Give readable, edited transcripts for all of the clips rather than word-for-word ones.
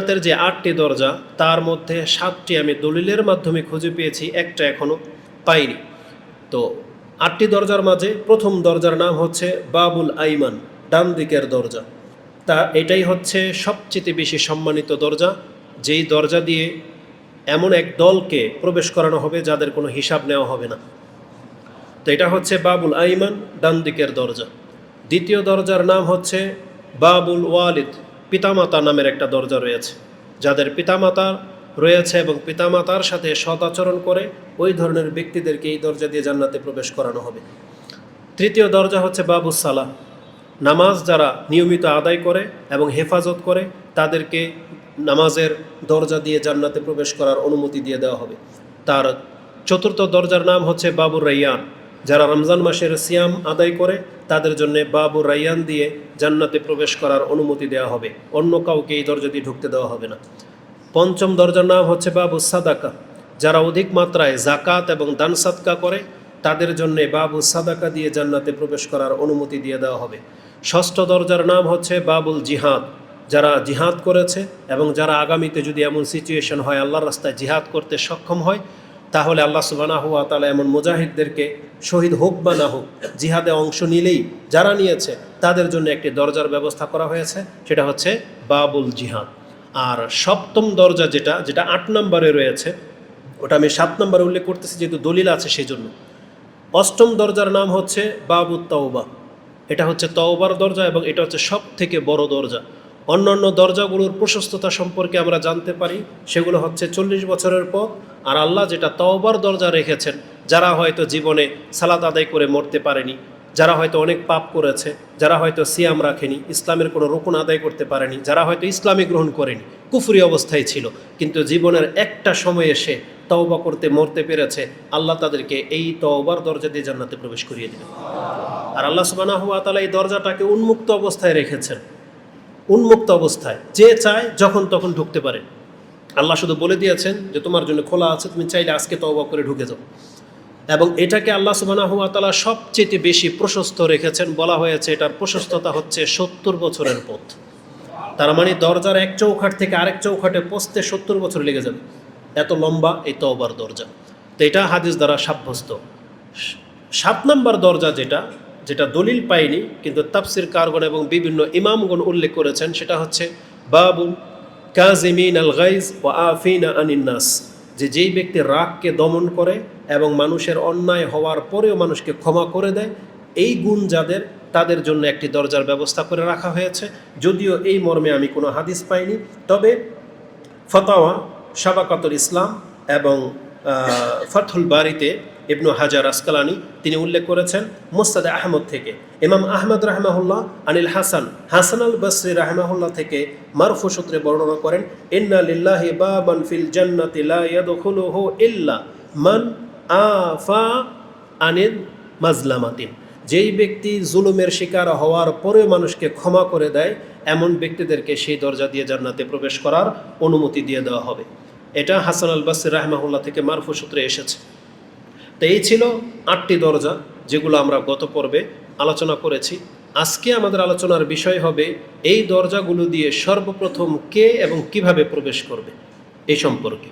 জান্নাতের যে ৮টি দরজা তার মধ্যে ৭টি আমি দলিলের মাধ্যমে খুঁজে পেয়েছি, একটা এখনো পাইনি। তো ৮টি দরজার মাঝে প্রথম দরজার নাম হচ্ছে বাবুল আইমান, ডান দিকের দরজা। তা এটাই হচ্ছে সবচেয়ে বেশি সম্মানিত দরজা, যেই দরজা দিয়ে এমন এক দলকে প্রবেশ করানো হবে যাদের কোনো হিসাব নেওয়া হবে না। তো এটা হচ্ছে বাবুল আইমান, ডান দিকের দরজা। দ্বিতীয় দরজার নাম হচ্ছে বাবুল ওয়ালিদ, পিতামাতা নামের একটা দরজা রয়েছে। যাদের পিতামাতা রয়েছে এবং পিতামাতার সাথে সৎ আচরণ করে ওই ধরনের ব্যক্তিদেরকে এই দরজা দিয়ে জান্নাতে প্রবেশ করানো হবে। তৃতীয় দরজা হচ্ছে বাবুস সালাহ, নামাজ যারা নিয়মিত আদায় করে এবং হেফাজত করে তাদেরকে নামাজের দরজা দিয়ে জান্নাতে প্রবেশ করার অনুমতি দিয়ে দেওয়া হবে। তার চতুর্থ দরজার নাম হচ্ছে বাবুর রাইয়ান, যারা রমজান মাসের সিয়াম আদায় করে তাদের জন্য বাবুর রাইয়ান দিয়ে জান্নাতে প্রবেশ করার অনুমতি দেওয়া হবে, অন্য কাউকে এই দরজা দিয়ে ঢুকতে দেওয়া হবে না। পঞ্চম দরজার নাম হচ্ছে বাবু সাদাকা, যারা অধিক মাত্রায় জাকাত এবং দান সাদকা করে তাদের জন্য বাবু সাদাকা দিয়ে জান্নাতে প্রবেশ করার অনুমতি দিয়ে দেওয়া হবে। ষষ্ঠ দরজার নাম হচ্ছে বাবুল জিহাদ, যারা জিহাদ করেছে এবং যারা আগামীতে যদি এমন সিচুয়েশন হয় আল্লাহর রাস্তায় জিহাদ করতে সক্ষম হয়, তাহলে আল্লাহ সুবহানাহু ওয়া তাআলা এমন মুজাহিদদেরকে শহীদ হোক বা না হোক জিহাদে অংশ নিলেই যারা নিয়েছে তাদের জন্য একটি দরজার ব্যবস্থা করা হয়েছে, সেটা হচ্ছে বাবুল জিহাদ। আর সপ্তম দরজা যেটা ৮ নম্বরে রয়েছে, ওটা আমি 7 নম্বরে উল্লেখ করতেছি যেহেতু দলিল আছে সেই জন্য। অষ্টম দরজার নাম হচ্ছে বাবু তাওবা, এটা হচ্ছে তওবার দরজা এবং এটা হচ্ছে সব থেকে বড় দরজা। অন্যান্য দরজাগুলোর প্রশস্ততা সম্পর্কে আমরা জানতে পারি, সেগুলো হচ্ছে 40 বছরের পর। আর আল্লাহ যেটা তওবার দরজা রেখেছেন, যারা হয়তো জীবনে সালাত আদায় করে মরতে পারেনি, যারা হয়তো অনেক পাপ করেছে, যারা হয়তো সিয়াম রাখেনি, ইসলামের কোনো রুকুন আদায় করতে পারেনি, যারা হয়তো ইসলামে গ্রহণ করেনি, কুফরি অবস্থায় ছিল, কিন্তু জীবনের একটা সময় এসে তওবা করতে মরতে পেরেছে, আল্লাহ তাদেরকে এই তওবার দরজা দিয়ে জান্নাতে প্রবেশ করিয়ে দেবেন। আর আল্লাহ সুবহানাহু ওয়া তাআলা এই দরজাটাকে উন্মুক্ত অবস্থায় রেখেছেন, উন্মুক্ত অবস্থায়, যে চায় যখন তখন ঢুকতে পারে। আল্লাহ শুধু বলে দিয়েছেন যে তোমার জন্য খোলা আছে, তুমি চাইলে আজকে তওবা করে ঢুকে যাও। এবং এটাকে আল্লাহ সুবহানাহু ওয়া তাআলা সবচেয়ে বেশি প্রশস্ত রেখেছেন, বলা হয়েছে এটার প্রশস্ততা হচ্ছে 70 বছরের পথ। তার মানে দরজার এক চৌখাট থেকে আরেক চৌখাটে পৌঁছতে 70 বছর লেগে যাবে, এত লম্বা এই তওবার দরজা। তো এটা হাদিস দ্বারা সাব্যস্ত। 7 নম্বর দরজা যেটা দলিল পায়নি কিন্তু তাফসির কারগণ এবং বিভিন্ন ইমামগণ উল্লেখ করেছেন, সেটা হচ্ছে বাবুল কাজিমিন আল গাইজ ওয়া আফিনা আনিন নাস, যেই ব্যক্তি রাগকে দমন করে এবং মানুষের অন্যায় হওয়ার পরেও মানুষকে ক্ষমা করে দেয়, এই গুণ যাদের, তাদের জন্য একটি দরজার ব্যবস্থা করে রাখা হয়েছে। যদিও এই মর্মে আমি কোনো হাদিস পাইনি, তবে ফতাওয়া শাবাকাতুল ইসলাম এবং ফাথুল বারিতে ইবনু হাজার আসকালানি তিনি উল্লেখ করেছেন মুসনাদ আহমদ থেকে, ইমাম আহমদ রাহমাহুল্লাহ আনিল হাসান আল বসরি রাহমাহুল্লাহ থেকে মারফু সূত্রে বর্ণনা করেন, ইন্না লিল্লাহি বাবান ফিল জান্নাতি লা ইয়াদখুলুহু ইল্লা মান আফা আনিল মাজলামাতিন, যেই ব্যক্তি জুলুমের শিকার হওয়ার পরেও মানুষকে ক্ষমা করে দেয় এমন ব্যক্তিদেরকে সেই দরজা দিয়ে জান্নাতে প্রবেশ করার অনুমতি দিয়ে দেওয়া হবে। এটা হাসান আল বসরি রাহমাহুল্লাহ থেকে মারফু সূত্রে এসেছে। তো এই ছিল 8টি দরজা যেগুলো আমরা গত পর্বে আলোচনা করেছি। আজকে আমাদের আলোচনার বিষয় হবে এই দরজাগুলো দিয়ে সর্বপ্রথম কে এবং কিভাবে প্রবেশ করবে এই সম্পর্কে।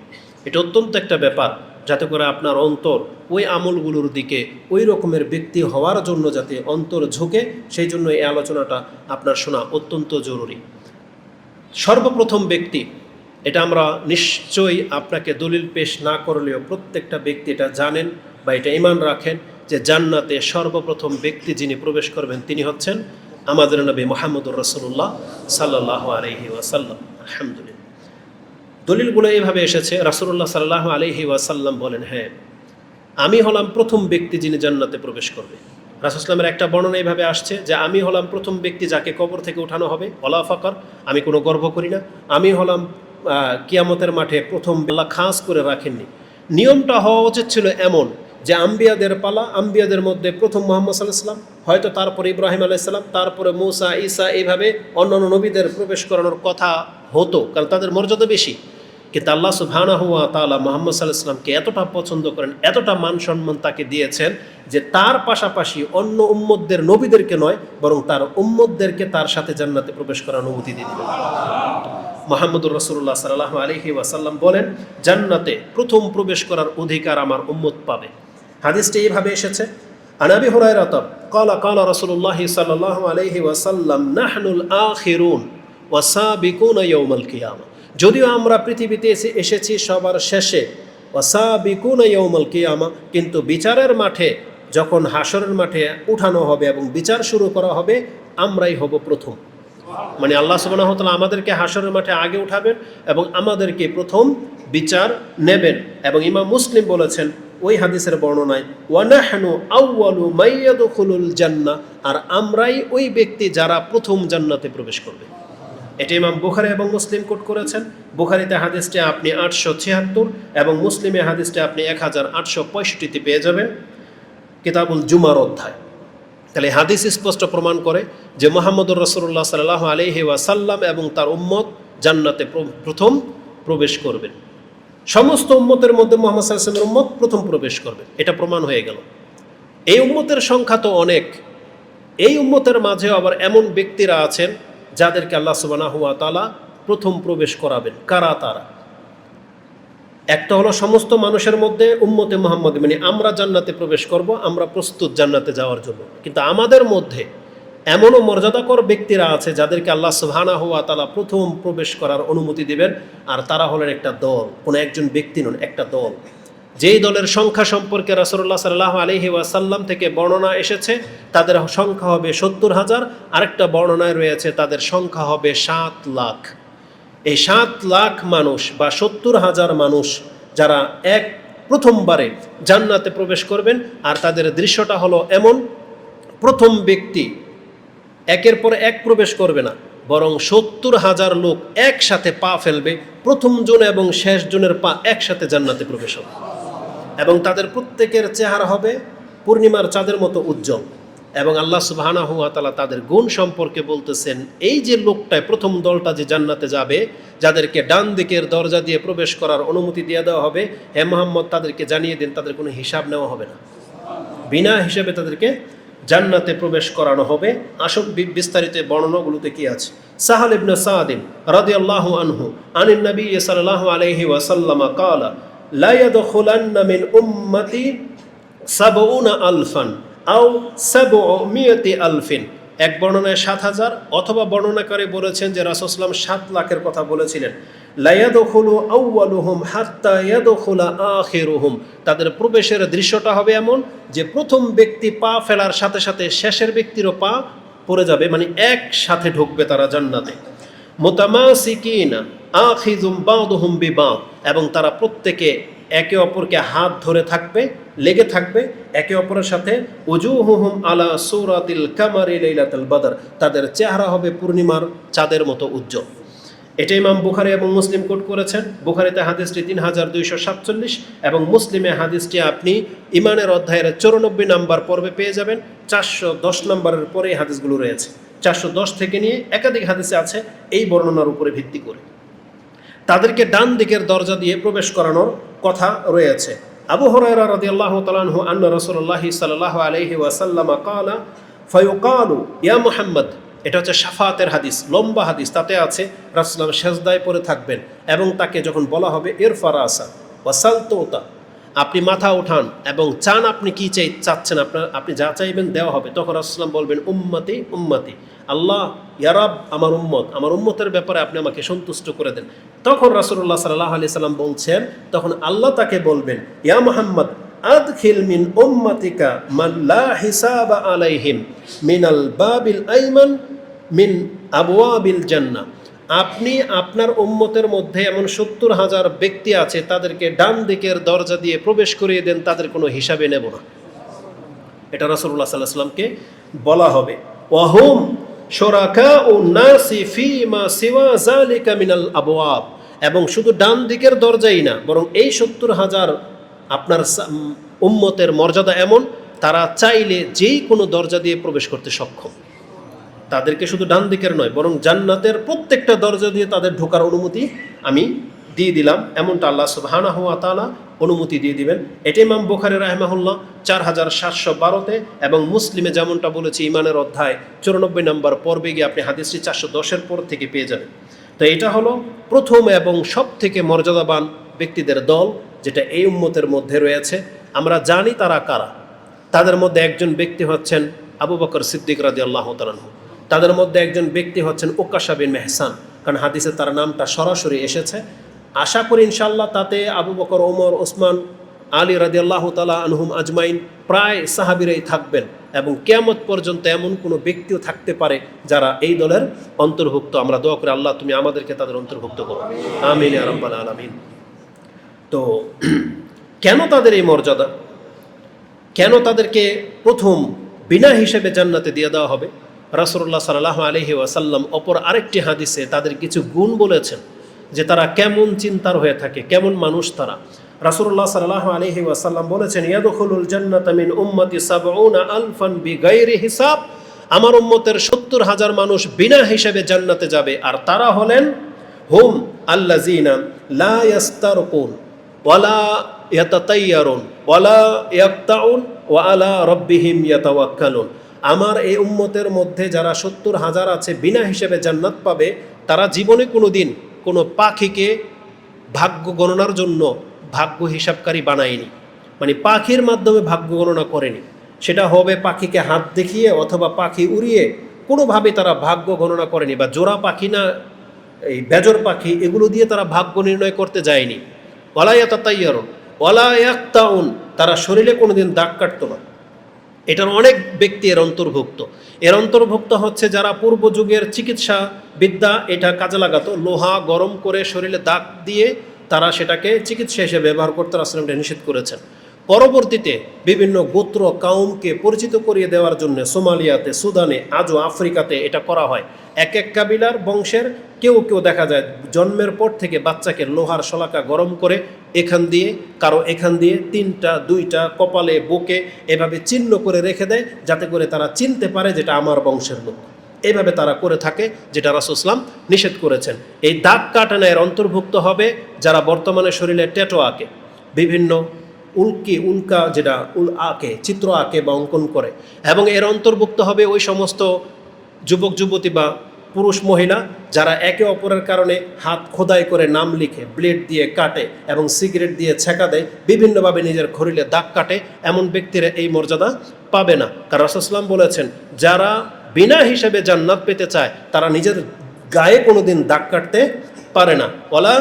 এটা অত্যন্ত একটা ব্যাপার, যাতে করে আপনার অন্তর ওই আমলগুলোর দিকে, ওই রকমের ব্যক্তি হওয়ার জন্য যাতে অন্তর ঝুঁকে, সেই জন্য এই আলোচনাটা আপনার শোনা অত্যন্ত জরুরি। সর্বপ্রথম ব্যক্তি, এটা আমরা নিশ্চয়ই আপনাকে দলিল পেশ না করলেও প্রত্যেকটা ব্যক্তি এটা জানেন বা এটা ঈমান রাখেন যে জান্নাতে সর্বপ্রথম ব্যক্তি যিনি প্রবেশ করবেন তিনি হচ্ছেন আমাদের নবী মুহাম্মদুর রাসূলুল্লাহ সাল্লাল্লাহু আলাইহি ওয়াসাল্লাম। আলহামদুলিল্লাহ, দলিলগুলো এইভাবে এসেছে। রাসূলুল্লাহ সাল্লাল্লাহু আলাইহি ওয়াসাল্লাম বলেন, হ্যাঁ, আমি হলাম প্রথম ব্যক্তি যিনি জান্নাতে প্রবেশ করবে। রাসূল সাল্লামের একটা বর্ণনা এইভাবে আসছে যে আমি হলাম প্রথম ব্যক্তি যাকে কবর থেকে উঠানো হবে, ওয়ালা ফাকর, আমি কোনো গর্ব করি না। আমি হলাম কিয়ামতের মাঠে প্রথম, আল্লাহ খাস করে রাখেননি। নিয়মটা হওয়া উচিত ছিল এমন যে আম্বিয়াদের পালা, আম্বিয়াদের মধ্যে প্রথম মুহাম্মদ সাল্লাল্লাহু আলাইহি ওয়াসাল্লাম, হয়তো তারপরে ইব্রাহিম আলাইহিস সালাম, তারপরে মূসা, ঈসা, এইভাবে অন্যান্য নবীদের প্রবেশ করানোর কথা হতো, কারণ তাদের মর্যাদা বেশি। কিন্তু আল্লাহ সুবহানাহু ওয়া তাআলা মুহাম্মদ সাল্লাল্লাহু আলাইহি ওয়াসাল্লামকে এতটা পছন্দ করেন, এতটা মান সম্মান তাকে দিয়েছেন যে তার পাশাপাশি অন্য উম্মতদের, নবীদেরকে নয় বরং তার উম্মতদেরকে তার সাথে জান্নাতে প্রবেশ করার অনুমতি দিয়ে দিলেন। মুহাম্মদুর রাসূলুল্লাহ সাল্লাল্লাহু আলাইহি ওয়াসাল্লাম বলেন, জান্নাতে প্রথম প্রবেশ করার অধিকার আমার উম্মত পাবে। হাদিসটি এইভাবে এসেছে, আন আবি হুরায়রাহ ক্বালা ক্বালা রাসূলুল্লাহ সাল্লাল্লাহু আলাইহি ওয়াসাল্লাম নাহনুল আখিরুন ওয়া সাবিকুনা ইয়াউমাল কিয়ামা। যদিও আমরা পৃথিবীতে এসেছি সবার শেষে, ওয়া সাবিকুনা ইয়াউমাল কিয়ামা, কিন্তু বিচারের মাঠে যখন হাসরের মাঠে উঠানো হবে এবং বিচার শুরু করা হবে, আমরাই হব প্রথম। মানে আল্লাহ সুবহানাহু ওয়া তাআলা আমাদেরকে হাসরের মাঠে আগে উঠাবেন এবং আমাদেরকে প্রথম বিচার নেবেন। এবং ইমাম মুসলিম বলেছেন ওই হাদিসের বর্ণনায়, ওয়া নাহনু আউয়ালু মাইয়াদখুলুল জান্নাহ, আর আমরাই ওই ব্যক্তি যারা প্রথম জান্নাতে প্রবেশ করবে। এটি ইমাম বুখারী এবং মুসলিম কোট করেছেন। বুখারীতে হাদিসটি আপনি 876 এবং মুসলিমে হাদিসটি আপনি 1865 পেয়ে যাবেন, কিতাবুল জুমার অধ্যায়। তাহলে হাদিস স্পষ্ট প্রমাণ করে যে মুহাম্মদুর রাসূলুল্লাহ সাল্লাল্লাহু আলাইহি ওয়াসাল্লাম এবং তার উম্মত জান্নাতে প্রথম প্রবেশ করবেন। সমস্ত উম্মতের মধ্যে মুহাম্মদ সাল্লাল্লাহু আলাইহি ওয়াসাল্লামের উম্মত প্রথম প্রবেশ করবে, এটা প্রমাণ হয়ে গেল। এই উম্মতের সংখ্যা তো অনেক, এই উম্মতের মাঝে আবার এমন ব্যক্তিরা আছেন যাদেরকে আল্লাহ সুবহানাহু ওয়া তাআলা প্রথম প্রবেশ করাবেন। কারা তারা? একটা হলো সমস্ত মানুষের মধ্যে উম্মতে মুহাম্মদ, মানে আমরা জান্নাতে প্রবেশ করব, আমরা প্রস্তুত জান্নাতে যাওয়ার জন্য। কিন্তু আমাদের মধ্যে এমনও মর্যাদাকর ব্যক্তিরা আছে যাদেরকে আল্লাহ সুবহানাহু ওয়া তাআলা প্রথম প্রবেশ করার অনুমতি দিবেন, আর তারা হলেন একটা দল, কোনো একজন ব্যক্তি নন, একটা দল। যেই দলের সংখ্যা সম্পর্কে রাসূলুল্লাহ সাল্লাল্লাহু আলাইহি ওয়াসাল্লাম থেকে বর্ণনা এসেছে, তাদের সংখ্যা হবে 70,000। আরেকটা বর্ণনায় রয়েছে তাদের সংখ্যা হবে 7 লাখ। এই 7 লাখ মানুষ বা 70,000 মানুষ যারা প্রথমবারে জান্নাতে প্রবেশ করবেন, আর তাদের দৃশ্যটা হলো এমন, প্রথম ব্যক্তি একের পর এক প্রবেশ করবে না, বরং 70,000 লোক একসাথে পা ফেলবে, প্রথম জন এবং শেষ জনের পা একসাথে জান্নাতে প্রবেশ হবে। এবং তাদের প্রত্যেকের চেহারা হবে পূর্ণিমার চাঁদের মতো উজ্জ্বল। এবং আল্লাহ সুবহানাহু ওয়া তাআলা তাদের গুণ সম্পর্কে বলতেছেন, এই যে লোকটায় প্রথম দলটা যে জান্নাতে যাবে, যাদেরকে ডান দিকের দরজা দিয়ে প্রবেশ করার অনুমতি দিয়ে দেওয়া হবে, হে মুহাম্মদ তাদেরকে জানিয়ে দিন তাদের কোনো হিসাব নেওয়া হবে না, বিনা হিসাবে তাদেরকে জান্নাতে প্রবেশ করানো হবে। আসল বিস্তারিত বর্ণনাগুলোতে কি আছে? সাহাল ইবনে সাদ রাদিয়াল্লাহু আনহু আনিন নবী সাল্লাল্লাহু আলাইহি ওয়াসাল্লাম ক্বালা লা ইয়াদখুলান্না মিন উম্মতি 70,000 আও 700,000। এক বর্ণনায় 7,000, অথবা বর্ণনাকারী বলেছেন যে রাসূল সাল্লাল্লাহু আলাইহি ওয়াসাল্লাম 7 লাখের কথা বলেছিলেন। লা ইয়াদখুলু আউয়ালুহুম হাত্তা ইয়াদখুলা আখিরুহুম, তাদের প্রবেশের দৃশ্যটা হবে এমন যে প্রথম ব্যক্তি পা ফেলার সাথে সাথে শেষের ব্যক্তিরও পা পড়ে যাবে, মানে একসাথে ঢুকবে তারা জান্নাতে। মুতামাসিকিনা আখিযুম বাদুহুম বিবাদ, এবং তারা প্রত্যেকে একে অপরকে হাত ধরে থাকবে, লেগে থাকবে একে অপরের সাথে। উজুহুহুম আলা সূরাতিল কামারি লাইলাতুল বদর, তাদের চেহারা হবে পূর্ণিমার চাঁদের মতো উজ্জ্বল। এটা ইমাম বুখারী এবং মুসলিম কোট করেছেন। বুখারীতে হাদিসটি 3247 এবং মুসলিমে হাদিসটি আপনি ইমানের অধ্যায়ের 94 নম্বর পর্বে পেয়ে যাবেন। 410 নম্বরের পরে এই হাদিসগুলো রয়েছে। 410 থেকে নিয়ে একাধিক হাদিসে আছে এই বর্ণনার উপরে ভিত্তি করে। তাদেরকে ডান দিকের দরজা দিয়ে প্রবেশ করানোর কথা রয়েছে। আবু হুরায়রা রাদিয়াল্লাহু তাআলা আনহু আন্না রাসূলুল্লাহ সাল্লাল্লাহু আলাইহি ওয়াসাল্লাম ক্বালা ফায়ুকালু ইয়া মুহাম্মদ, এটা হচ্ছে শাফাতের হাদিস, লম্বা হাদিস। তাতে আছে রাসূলুল্লাহ সেজদায় পড়ে থাকবেন এবং তাকে যখন বলা হবে ইরফা রাসা ওয়াসাল তুতা, আপনি মাথা উঠান এবং চান আপনি কি চাচ্ছেন, আপনি যা চাইবেন দেওয়া হবে। তখন রাসূলুল্লাহ বলবেন উম্মতি উম্মতি, আল্লাহ ইয়া রাব, আমার উম্মত, আমার উম্মতের ব্যাপারে আপনি আমাকে সন্তুষ্ট করে দেন। তখন রাসূলুল্লাহ সাল্লাল্লাহু আলাইহি সাল্লাম বলছেন, তখন আল্লাহ তাকে বলবেন ইয়া মুহাম্মদ আদখিল মিন উম্মাতিকা মান লা হিসাবা আলাইহিম মিনাল বাবিল আইমান মিন আবওয়াবিল জান্নাহ, আপনি আপনার উম্মতের মধ্যে এমন 70,000 ব্যক্তি আছে, তাদেরকে ডান দিকের দরজা দিয়ে প্রবেশ করিয়ে দেন, তাদের কোনো হিসাবে নেব না। এটা রাসূলুল্লাহ সাল্লাল্লাহু আলাইহি ওয়াসাল্লামকে বলা হবে। ওয়াহুম শুরাকাউ নাসি ফিমা সিওয়া যালিকা মিনাল আবওয়াব, এবং শুধু ডান দিকের দরজাই না, বরং এই 70,000 আপনার উম্মতের মর্যাদা এমন, তারা চাইলে যেই কোনো দরজা দিয়ে প্রবেশ করতে সক্ষম। তাদেরকে শুধু ডান দিকের নয়, বরং জান্নাতের প্রত্যেকটা দরজা দিয়ে তাদের ঢোকার অনুমতি আমি দিয়ে দিলাম, এমনটা আল্লাহ সুবহানাহু ওয়া তাআলা অনুমতি দিয়ে দিবেন। এটা ইমাম বুখারী রাহিমাহুল্লাহ 4712-তে এবং মুসলিমে যেমনটা বলেছি ইমানের অধ্যায় 94 নম্বর পর্বে গিয়ে আপনি হাদিসটি 410-এর পর থেকে পেয়ে যাবেন। তো এটা হলো প্রথম এবং সব থেকে মর্যাদাবান ব্যক্তিদের দল, যেটা এই উম্মতের মধ্যে রয়েছে। আমরা জানি তারা কারা। তাদের মধ্যে একজন ব্যক্তি হচ্ছেন আবু বকর সিদ্দিক রাদিয়াল্লাহু তাআলা আনহু। তাদের মধ্যে একজন ব্যক্তি হচ্ছেন উকাশা বিন মেহসান, কারণ হাদিসে তার নামটা সরাসরি এসেছে। আশা করি ইনশাআল্লাহ তাতে আবু বকর, ওমর, ওসমান, আলী রাদিয়াল্লাহু তাআলা আনহুম আজমাইন প্রায় সাহাবীরাই থাকবেন, এবং কিয়ামত পর্যন্ত এমন কোনো ব্যক্তিও থাকতে পারে যারা এই দলের অন্তর্ভুক্ত। আমরা দোয়া করি আল্লাহ তুমি আমাদেরকে তাদের অন্তর্ভুক্ত করো, আমিন ইয়া রাব্বাল আলামিন। তো কেন তাদের এই মর্যাদা, কেন তাদেরকে প্রথম বিনা হিসেবে জান্নাতে দিয়ে দেওয়া হবে? রাসূলুল্লাহ সাল্লাল্লাহু আলাইহি ওয়াসাল্লাম অপর আরেকটি হাদিসে তাদের কিছু গুণ বলেছেন, যে তারা কেমন চিন্তার হয়ে থাকে, কেমন মানুষ তারা। রাসূলুল্লাহ সাল্লাল্লাহু আলাইহি ওয়াসাল্লাম বলেছেন, ইয়াদখুলুল জান্নাতা মিন উম্মতি ৭০,০০০ বিগাইরি হিসাব। আমার উম্মতের ৭০,০০০ মানুষ বিনা হিসেবে জান্নাতে যাবে, আর তারা হলেন হুম আল্লাযিনা লা ইয়াস্তারকুন ওয়ালা ইয়াতাতাইয়ারুন ওয়ালা ইয়াকতাউন ওয়া আলা রাব্বিহিম ইয়াতাওয়াক্কালুন। আমার এই উম্মতের মধ্যে যারা ৭০,০০০ আছে বিনা হিসেবে জান্নাত পাবে, তারা জীবনে কোনো দিন কোনো পাখিকে ভাগ্য গণনার জন্য ভাগ্য হিসাবকারী বানায়নি, মানে পাখির মাধ্যমে ভাগ্য গণনা করেনি। সেটা হবে পাখিকে হাত দেখিয়ে অথবা পাখি উড়িয়ে, কোনোভাবে তারা ভাগ্য গণনা করেনি, বা জোড়া পাখি না এই বেজর পাখি, এগুলো দিয়ে তারা ভাগ্য নির্ণয় করতে যায়নি। ওয়ালা ইয়াতাতাইয়ারুন ওয়ালা ইয়াকতাউন, তারা শরীরে কোনোদিন দাগ কাটতো না। এটার অনেক ব্যক্তি এর অন্তর্ভুক্ত। এর অন্তর্ভুক্ত হচ্ছে যারা পূর্ব যুগের চিকিৎসা বিদ্যা এটা কাজে লাগাতো, লোহা গরম করে শরীরে দাগ দিয়ে তারা সেটাকে চিকিৎসা হিসেবে ব্যবহার করতে রাসূল নিষেধ করেছেন। পরবর্তীতে বিভিন্ন গোত্র কাউমকে পরিচিত করিয়ে দেওয়ার জন্য সোমালিয়াতে, সুদানে, আজও আফ্রিকাতে এটা করা হয়। এক এক কাবিলার বংশের কেউ কেউ দেখা যায় জন্মের পর থেকে বাচ্চাকে লোহার শলাকা গরম করে এখান দিয়ে, কারো এখান দিয়ে, ৩টা ২টা কপালে, বুকে এভাবে চিহ্ন করে রেখে দেয়, যাতে করে তারা চিনতে পারে যেটা আমার বংশের লোক। এইভাবে তারা করে থাকে, যেটা রাসূল ইসলাম নিষেধ করেছেন। এই দাগ কাটানো এর অন্তর্ভুক্ত হবে যারা বর্তমানে শরীরে ট্যাটু আঁকে, বিভিন্ন উল্কা যেটা আঁকে, চিত্র আঁকে বা অঙ্কন করে, এবং এর অন্তর্ভুক্ত হবে ওই সমস্ত যুবক যুবতী বা পুরুষ মহিলা যারা একে অপরের কারণে হাত খোদাই করে নাম লিখে, ব্লেড দিয়ে কাটে এবং সিগারেট দিয়ে ছেঁকা দেয়, বিভিন্নভাবে নিজের শরীরে দাগ কাটে। এমন ব্যক্তিরা এই মর্যাদা পাবে না, কারণ রাসূল সাল্লাল্লাহু আলাইহি ওয়াসাল্লাম বলেছেন, যারা বিনা হিসেবে জান্নাত পেতে চায় তারা নিজের গায়ে কোনোদিন দাগ কাটতে পারে না। ওয়ালা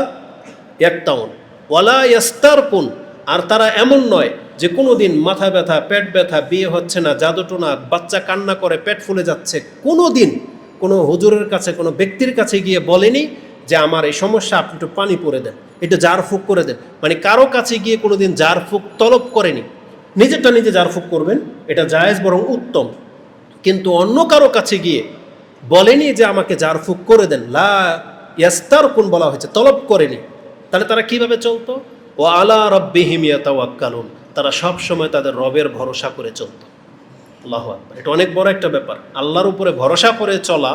ইয়াকতাউন ওয়ালা ইয়াস্তারকুন, আর তারা এমন নয় যে কোনো দিন মাথা ব্যথা, পেট ব্যথা, বিয়ে হচ্ছে না, জাদুটোনা, বাচ্চা কান্না করে পেট ফুলে যাচ্ছে, কোনো দিন কোনো হুজুরের কাছে, কোনো ব্যক্তির কাছে গিয়ে বলেনি যে আমার এই সমস্যা, আপনি একটু পানি পরে দেন, একটু জার ফুক করে দেন। মানে কারো কাছে গিয়ে কোনো দিন জার ফুক তলব করেনি। নিজেরটা নিজে জার ফুক করবেন, এটা জায়েজ, বরং উত্তম। কিন্তু অন্য কারো কাছে গিয়ে বলেনি যে আমাকে জার ফুক করে দেন। লা ইয়াস্তারকুন বলা হয়েছে, তলব করেনি। তাহলে তারা কিভাবে চলতো? ও আলা রাব্বিহিম ইয়াতাওয়াক্কালুন, তারা সব সময় তাদের রবের ভরসা করে চলত। আল্লাহু আকবার। এটা অনেক বড় একটা ব্যাপার। আল্লাহর উপরে ভরসা করে চলা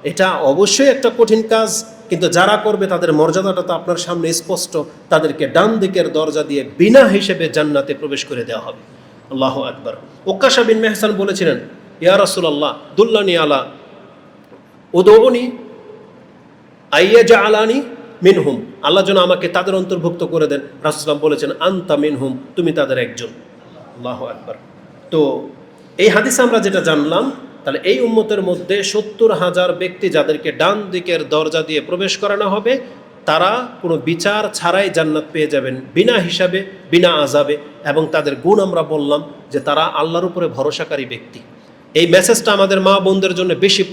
এটা অবশ্যই একটা কঠিন কাজ, কিন্তু যারা করবে তাদের মর্যাদাটা তো আপনার সামনে স্পষ্ট। তাদেরকে ডান দিকের দরজা দিয়ে বিনা হিসেবে জান্নাতে প্রবেশ করে দেওয়া হবে। আল্লাহু আকবার। উকাশা বিন মেহসান বলেছিলেন, ইয়া রাসূলুল্লাহ দুল্লানি আলা উদউনি আইয়াজআলানি মিনহুম, আল্লাহ যেন আমাকে তাদের অন্তর্ভুক্ত করে দেন। রাসূল সাল্লাল্লাহু আলাইহি ওয়াসাল্লাম বলেছেন, আনতা মিনহুম, তুমি তাদের একজন। আল্লাহু আকবার। তো এই হাদিসে আমরা যেটা জানলাম, তাহলে এই উম্মতের মধ্যে ৭০,০০০ ব্যক্তি যাদেরকে ডান দিকের দরজা দিয়ে প্রবেশ করানো হবে, তারা কোনো বিচার ছাড়াই জান্নাত পেয়ে যাবেন, বিনা হিসাবে, বিনা আযাবে। এবং তাদের গুণ আমরা বললাম যে তারা আল্লাহর উপরে ভরসাকারী ব্যক্তি। এই মেসেজটা আমাদের মা বোনদের জন্য বেশি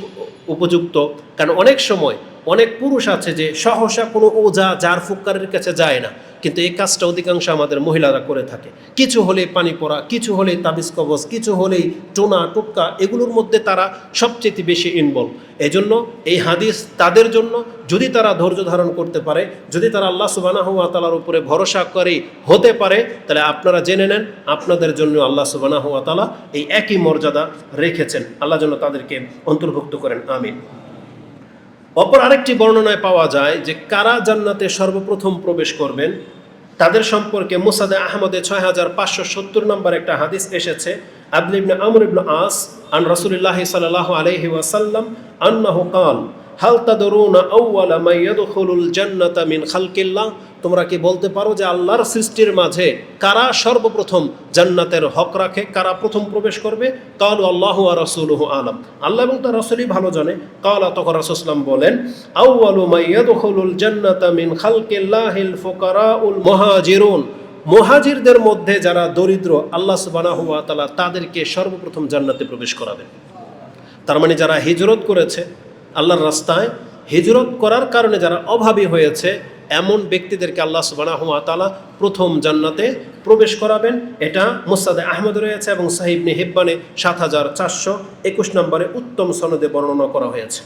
উপযুক্ত, কারণ অনেক সময় অনেক পুরুষ আছে যে সহসা কোনো ওঝা জার ফুক্কারের কাছে যায় না, কিন্তু এই কাজটা অধিকাংশ আমাদের মহিলারা করে থাকে। কিছু হলেই পানি পড়া, কিছু হলেই তাবিজ কবজ, কিছু হলেই টোনা টোক্কা, এগুলোর মধ্যে তারা সবচেয়ে বেশি ইনভলভ। এই জন্য এই হাদিস তাদের জন্য, যদি তারা ধৈর্য ধারণ করতে পারে, যদি তারা আল্লাহ সুবহানাহু ওয়া তাআলার উপরে ভরসা করে হতে পারে, তাহলে আপনারা জেনে নেন আপনাদের জন্য আল্লাহ সুবহানাহু ওয়া তাআলা এই একই মর্যাদা রেখেছেন। আল্লাহ যেন তাদেরকে অন্তর্ভুক্ত করেন, আমিন। অপর আরেকটি বর্ণনায় পাওয়া যায় যে কারা জান্নাতে সর্বপ্রথম প্রবেশ করবেন, তাদের সম্পর্কে মুসাদে আহমদে ৬৫৭০ নম্বর একটা হাদিস এসেছে। আব্দুল্লাহ ইবনে আমর ইবনে আস আন রাসূলিল্লাহি সাল্লাল্লাহু আলাইহি ওয়াসাল্লাম আন্নাহু ক্বাল হাল তাদরুনা আউওয়ালা মান ইয়াদখুলুল জান্নাতা মিন খালকিল্লাহ, তোমরা কি বলতে পারো যে আল্লাহর সৃষ্টির মাঝে কারা সর্বপ্রথম জান্নাতের হক রাখে, কারা প্রথম প্রবেশ করবে? কালু আল্লাহু ওয়া রাসূলুহু আলাম, আল্লাহ এবং তার রাসূলই ভালো জানে। কালা, তখন রাসূল সাল্লাল্লাহু আলাইহি ওয়াসাল্লাম বলেন, আউওয়ালু মান ইয়াদখুলুল জান্নাতা মিন খালকিল্লাহিল ফুকারাউল মুহাজিরুন, মুহাজিরদের মধ্যে যারা দরিদ্র, আল্লাহ সুবহানাহু ওয়া তাআলা তাদেরকে সর্বপ্রথম জান্নাতে প্রবেশ করাবেন। তার মানে যারা হিজরত করেছে, আল্লাহর রাস্তায় হিজরত করার কারণে যারা অভাবী হয়েছে, এমন ব্যক্তিদেরকে আল্লাহ সুবহানাহু ওয়া তাআলা প্রথম জান্নাতে প্রবেশ করাবেন। এটা মুসনাদে আহমদ রয়েছে এবং সহিহ ইবনে হিব্বানে ৭৪২১ নম্বরে উত্তম সনদে বর্ণনা করা হয়েছে।